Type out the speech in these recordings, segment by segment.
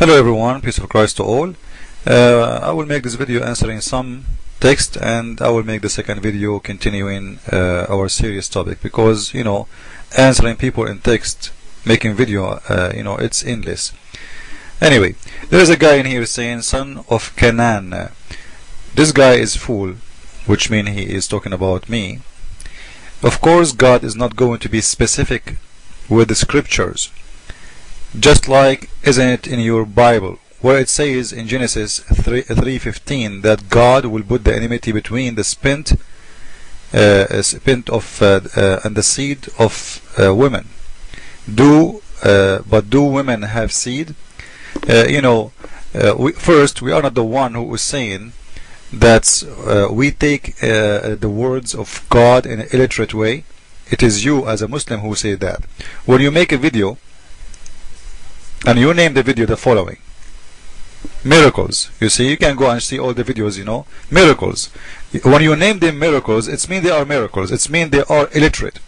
Hello everyone, peace of Christ to all. I will make this video answering some text, and I will make the second video continuing our serious topic, because answering people in text, making video, it's endless. Anyway, there is a guy in here saying son of Canaan. This guy is fool, which means he is talking about me. Of course, God is not going to be specific with the scriptures, just like, isn't it in your Bible, where it says in Genesis 3:15 that God will put the enmity between the spint of and the seed of women. But do women have seed? First, we are not the one who is saying that we take the words of God in an illiterate way. It is you as a Muslim who say that. When you make a video and you name the video the following: miracles. You see, you can go and see all the videos, miracles. When you name them miracles, it means they are miracles. It means they are illiterate.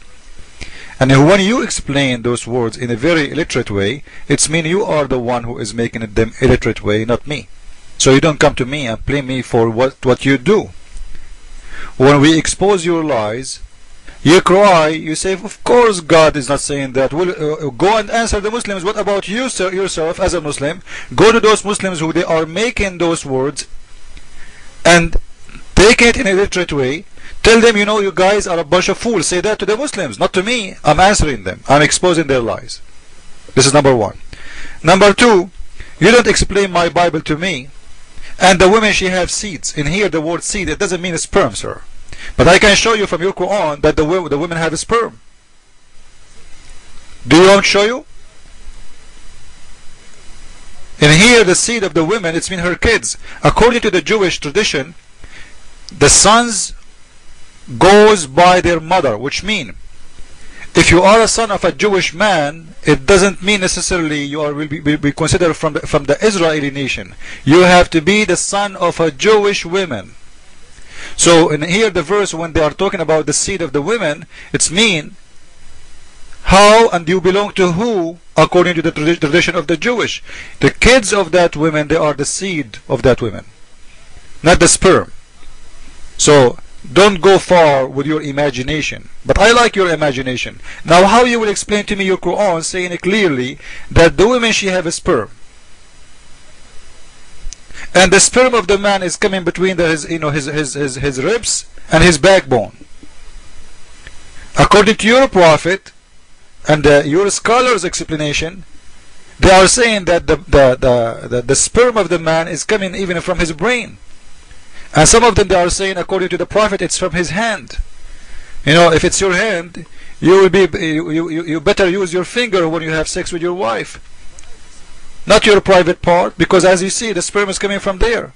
And when you explain those words in a very illiterate way, it means you are the one who is making it them illiterate way, not me. So you don't come to me and blame me for what you do. When we expose your lies, you cry, you say, of course God is not saying that. Well, go and answer the Muslims. What about you, sir, yourself as a Muslim? Go to those Muslims who they are making those words and take it in a illiterate way. Tell them, you guys are a bunch of fools. Say that to the Muslims, not to me. I'm answering them. I'm exposing their lies. This is number one. Number two, you don't explain my Bible to me. And the women, she have seeds. In here, the word seed, it doesn't mean sperm, sir. But I can show you from your Quran that the women have a sperm. Do you want to show you? In here, the seed of the women, it's mean her kids. According to the Jewish tradition, the sons goes by their mother, which mean if you are a son of a Jewish man, it doesn't mean necessarily you will be considered from the Israeli nation. You have to be the son of a Jewish woman. So in here the verse, when they are talking about the seed of the women, it's mean how and you belong to who according to the tradition of the Jewish. The kids of that woman, they are the seed of that woman, not the sperm. So don't go far with your imagination. But I like your imagination. Now how you will explain to me your Quran saying it clearly that the woman, she have a sperm, and the sperm of the man is coming between his ribs and his backbone. According to your prophet and your scholars' explanation, they are saying that the sperm of the man is coming even from his brain. And some of them, they are saying, according to the prophet, it's from his hand. If it's your hand, you better use your finger when you have sex with your wife, not your private part, because as you see, the sperm is coming from there.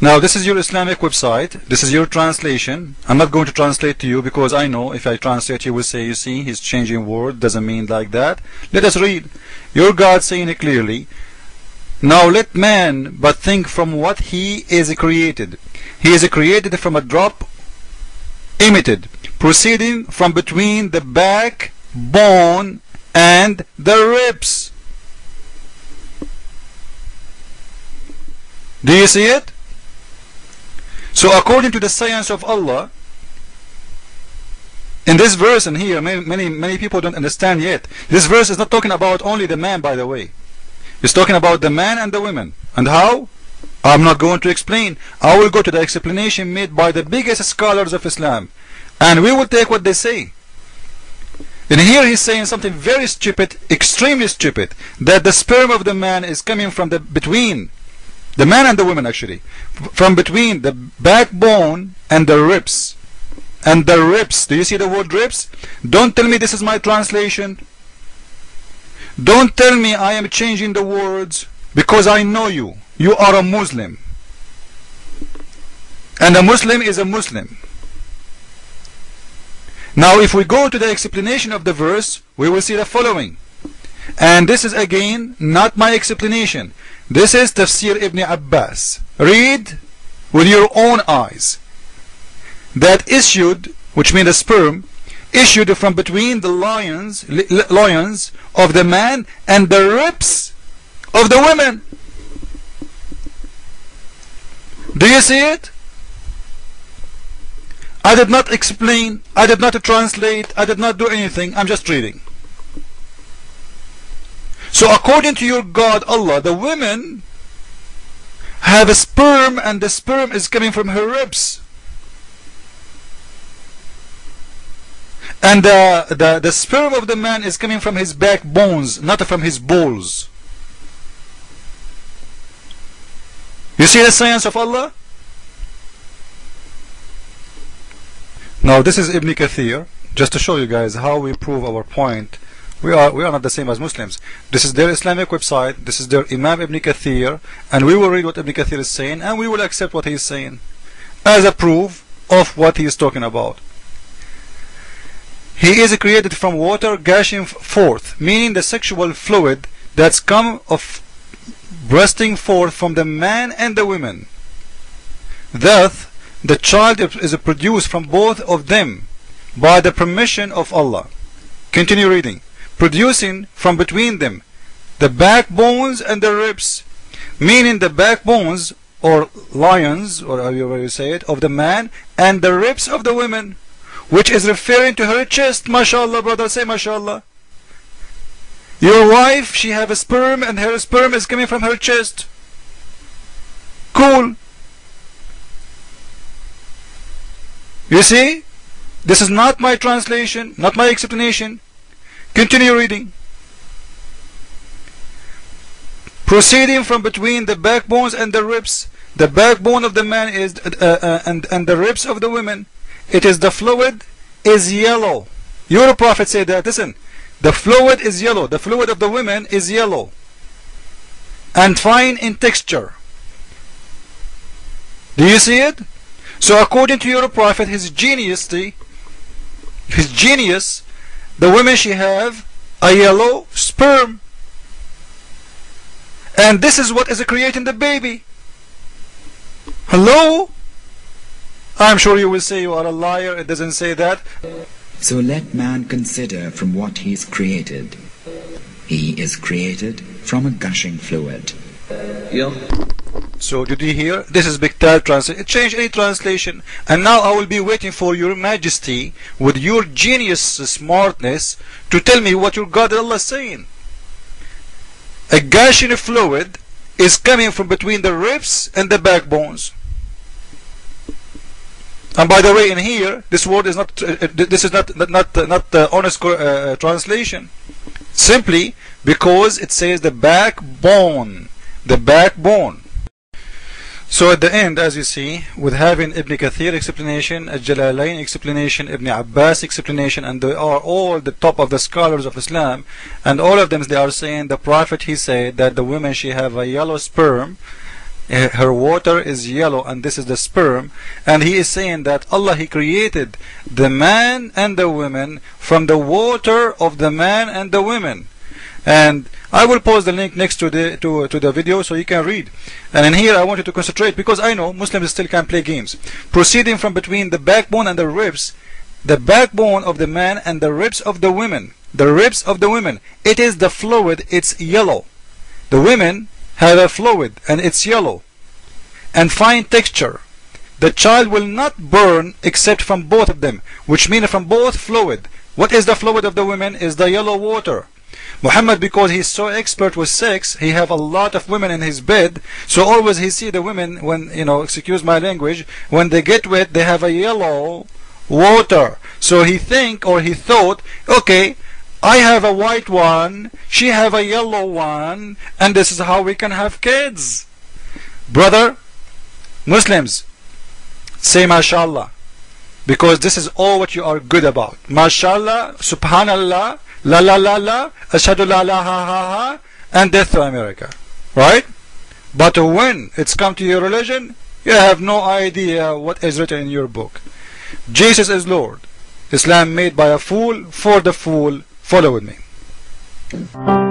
Now this is your Islamic website. This is your translation. I'm not going to translate to you, because I know if I translate, you will say, you see, he's changing word, doesn't mean like that. Let us read. Your God saying it clearly: now let man but think from what he is created. He is created from a drop emitted, proceeding from between the backbone and the ribs. Do you see it? So according to the science of Allah, in this verse in here, many people don't understand yet. This verse is not talking about only the man, by the way. It's talking about the man and the women. And how? I'm not going to explain. I will go to the explanation made by the biggest scholars of Islam, and we will take what they say. And here he's saying something very stupid, extremely stupid, that the sperm of the man is coming from between the man and the woman, actually, from between the backbone and the ribs. And the ribs, do you see the word ribs? Don't tell me this is my translation. Don't tell me I am changing the words, because I know you. You are a Muslim. And a Muslim is a Muslim. Now if we go to the explanation of the verse, we will see the following. And this is again not my explanation. This is Tafsir Ibn Abbas. Read with your own eyes. That issued, which means the sperm, issued from between the loins of the man and the ribs of the women. Do you see it? I did not explain, I did not translate, I did not do anything, I'm just reading. So according to your God Allah, the women have a sperm, and the sperm is coming from her ribs. And the sperm of the man is coming from his backbones, not from his balls. You see the science of Allah? Now this is Ibn Kathir, just to show you guys how we prove our point. We are not the same as Muslims. This is their Islamic website, this is their Imam Ibn Kathir, and we will read what Ibn Kathir is saying, and we will accept what he is saying as a proof of what he is talking about. He is created from water gushing forth, meaning the sexual fluid that's come of bursting forth from the man and the women. Thus, the child is produced from both of them by the permission of Allah. Continue reading. Producing from between them the backbones and the ribs, meaning the backbones or lions, or however you say it, of the man and the ribs of the women, which is referring to her chest. MashaAllah, brother, say MashaAllah. Your wife, she have a sperm, and her sperm is coming from her chest. Cool. You see, this is not my translation, not my explanation. Continue reading. Proceeding from between the backbones and the ribs, the backbone of the man is and the ribs of the women, it is the fluid is yellow. Your Prophet said that. Listen, the fluid is yellow. The fluid of the women is yellow and fine in texture. Do you see it? So according to your Prophet, his genius, the women, she have a yellow sperm, and this is what is creating the baby. Hello? I'm sure you will say you are a liar, it doesn't say that. So let man consider from what he is created. He is created from a gushing fluid. Yeah. So did you hear? This is Biktal translation. Change any translation. And now I will be waiting for your majesty with your genius smartness to tell me what your God Allah is saying. A gushing fluid is coming from between the ribs and the backbones. And by the way, in here, this word is not. This is not the honest translation. Simply because it says the backbone, the backbone. So at the end, as you see, with having Ibn Kathir explanation, Al-Jalalain explanation, Ibn Abbas explanation, and they are all the top of the scholars of Islam, and all of them, they are saying the Prophet, he said that the women, she have a yellow sperm, her water is yellow, and this is the sperm, and he is saying that Allah, he created the man and the women from the water of the man and the women. And I will post the link next to the video so you can read. And in here I want you to concentrate, because I know Muslims still can play games. Proceeding from between the backbone and the ribs, the backbone of the man and the ribs of the women, the ribs of the women, it is the fluid, it's yellow. The women have a fluid and it's yellow and fine texture. The child will not burn except from both of them, which means from both fluid. What is the fluid of the women? Is the yellow water. Muhammad, because he's so expert with sex, he have a lot of women in his bed, so always he see the women, when, you know, excuse my language, when they get wet, they have a yellow water. So he think, or he thought, okay, I have a white one, she have a yellow one, and this is how we can have kids. Brother, Muslims, say MashaAllah, because this is all what you are good about. MashaAllah, Subhanallah, la la la la, ashhadu la la ha ha ha, and death to America, right? But when it's come to your religion, you have no idea what is written in your book. Jesus is Lord. Islam made by a fool, for the fool. Follow with me.